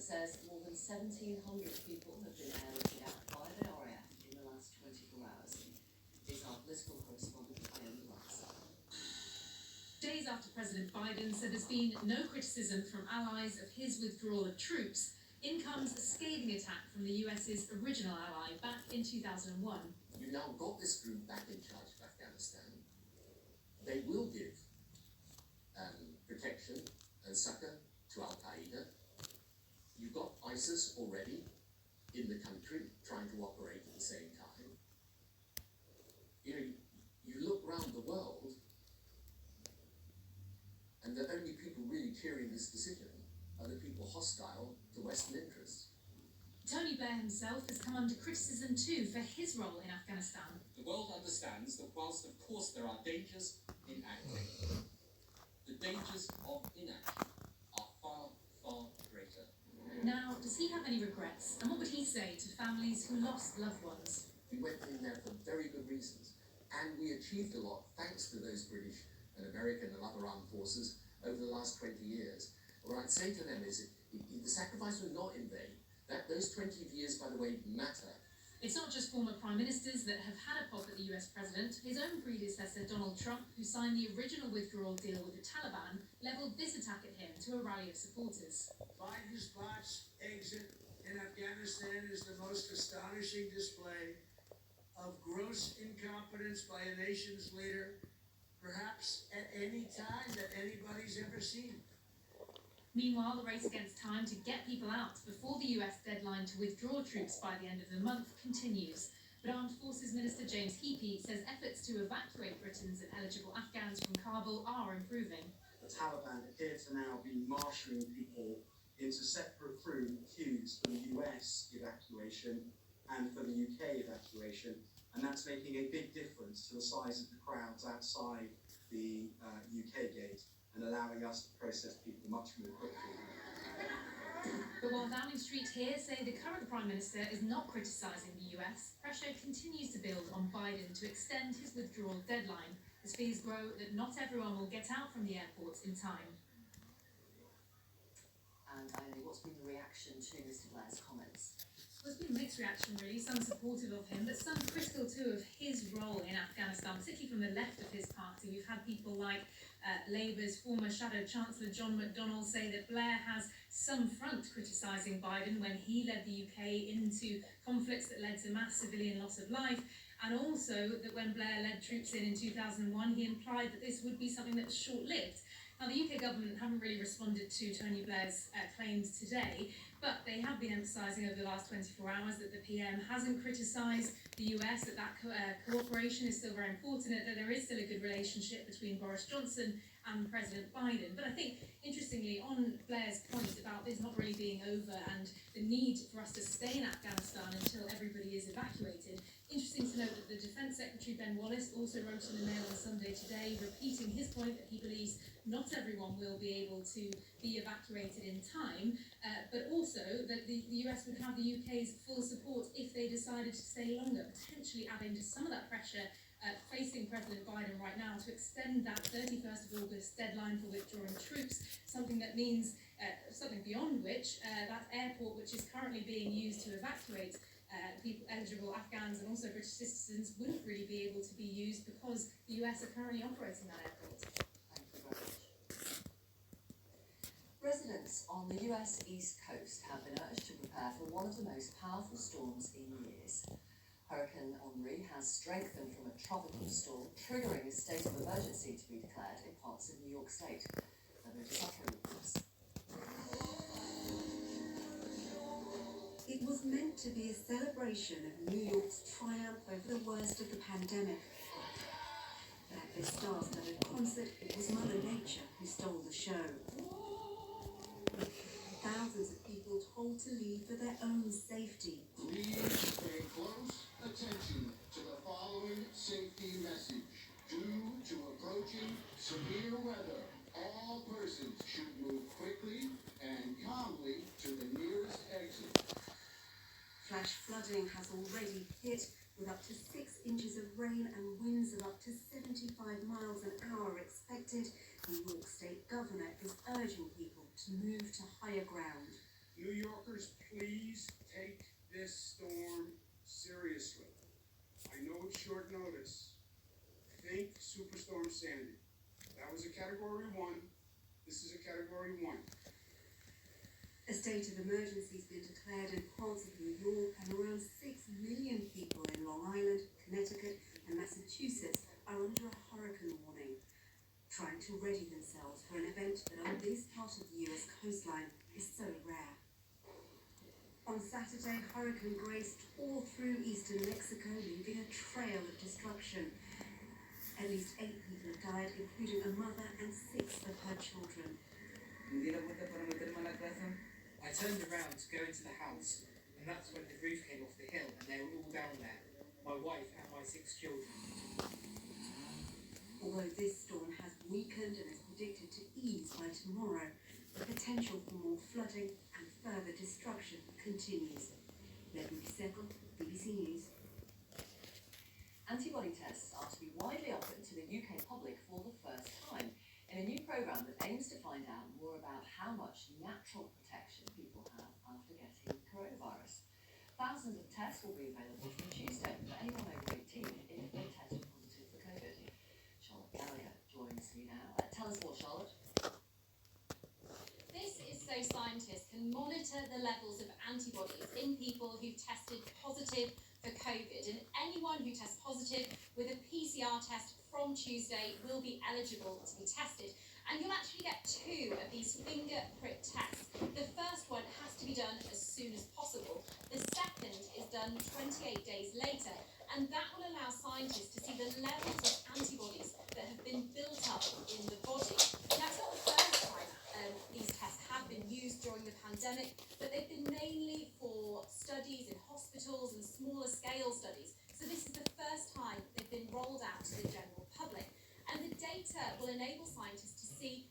says more than 1,700 people have been airlifted out by the RAF in the last 24 hours. It's our political correspondent, Ian Lutz. Days after President Biden said there's been no criticism from allies of his withdrawal of troops, in comes a scathing attack from the US's original ally back in 2001. You've now got this group back in charge of Afghanistan. They will give protection and succor to Al-Qaeda. You've got ISIS already in the country trying to operate at the same time. You look around the world and the only people really cheering this decision are the people hostile to Western interests. Tony Blair himself has come under criticism too for his role in Afghanistan. The world understands that whilst of course there are dangers in acting, the dangers of inaction are far, far greater. Now, does he have any regrets? And what would he say to families who lost loved ones? We went in there for very good reasons, and we achieved a lot thanks to those British and American and other armed forces over the last 20 years. What I'd say to them is the sacrifice was not in vain. That those 20 years, by the way, matter. It's not just former prime ministers that have had a pop at the US president. His own predecessor, Donald Trump, who signed the original withdrawal deal with the Taliban, levelled this attack at him to a rally of supporters. Biden's botched exit in Afghanistan is the most astonishing display of gross incompetence by a nation's leader, perhaps at any time that anybody's ever seen. Meanwhile, the race against time to get people out before the US deadline to withdraw troops by the end of the month continues. But Armed Forces Minister James Heappey says efforts to evacuate Britain's ineligible Afghans from Kabul are improving. The Taliban appear to now be marshalling people into separate queues for the US evacuation and for the UK evacuation, and that's making a big difference to the size of the crowds outside the UK gate, and allowing us to process people much more quickly. But while Downing Street here say the current Prime Minister is not criticising the US, pressure continues to build on Biden to extend his withdrawal deadline as fears grow that not everyone will get out from the airports in time. And Ione, what's been the reaction to Mr. Blair's comments? Well, there's been a mixed reaction really, some supportive of him, but some critical too of his role in Afghanistan, particularly from the left of his party. We've had people like Labour's former Shadow Chancellor John McDonnell say that Blair has some front criticising Biden when he led the UK into conflicts that led to mass civilian loss of life, and also that when Blair led troops in 2001, he implied that this would be something that was short-lived. Now, the UK government haven't really responded to Tony Blair's claims today, but they have been emphasising over the last 24 hours that the PM hasn't criticised the US, that cooperation is still very important, that there is still a good relationship between Boris Johnson and President Biden. But I think, interestingly, on Blair's point about this not really being over and the need for us to stay in Afghanistan until everybody is evacuated, interesting to note that the Defence Secretary Ben Wallace also wrote in the Mail on Sunday today, repeating his point that he believes not everyone will be able to be evacuated in time, but also that the US would have the UK's full support if they decided to stay longer, potentially adding to some of that pressure facing President Biden right now to extend that 31st of August deadline for withdrawing troops, something that means something beyond which that airport, which is currently being used to evacuate people, eligible Afghans and also British citizens, wouldn't really be able to be used because the US are currently operating that airport. Thank you very much. Residents on the US East Coast have been urged to prepare for one of the most powerful storms in years. Hurricane Henri has strengthened from a tropical storm, triggering a state of emergency to be declared in parts of New York State. It was meant to be a celebration of New York's triumph over the worst of the pandemic. But at this star-studded concert, it was Mother Nature who stole the show. Thousands of people told to leave for their own safety. Please pay close attention to the following safety message. Due to approaching severe weather, all persons should move quickly and calmly to the nearest exit. Flash flooding has already hit, with up to 6 inches of rain and winds of up to 75 miles an hour expected. New York State Governor is urging people to move to higher ground. New York Sandy. That was a category 1. This is a category 1. A state of emergency has been declared in parts of New York, and around 6 million people in Long Island, Connecticut, and Massachusetts are under a hurricane warning, trying to ready themselves for an event that on this part of the US coastline is so rare. On Saturday, Hurricane Grace tore through eastern Mexico, leaving a trail of destruction. At least 8 people have died, including a mother and 6 of her children. I turned around to go into the house, and that's when the roof came off the hill, and they were all down there, my wife and my 6 children. Although this storm has weakened and is predicted to ease by tomorrow, the potential for more flooding and further destruction continues. Megan Biseko, BBC News. Antibody tests are to be widely open to the UK public for the first time in a new programme that aims to find out more about how much natural protection people have after getting coronavirus. Thousands of tests will be available from Tuesday for anyone over 18 if they tested positive for COVID. Charlotte Gallagher joins me now. Tell us more, Charlotte. This is so scientists can monitor the levels of antibodies in people who've tested positive for COVID, and anyone who tests positive with a PCR test from Tuesday will be eligible to be tested. And you'll actually get 2 of these finger prick tests. The first one has to be done as soon as possible. The second is done 28 days later, and that will allow scientists to see the levels of antibodies that have been built up in the body. Now, it's not the first time these tests have been used during the pandemic, but they've been mainly for studies in hospitals and smaller scale studies. So this is the first time they've been rolled out to the general public. And the data will enable scientists to see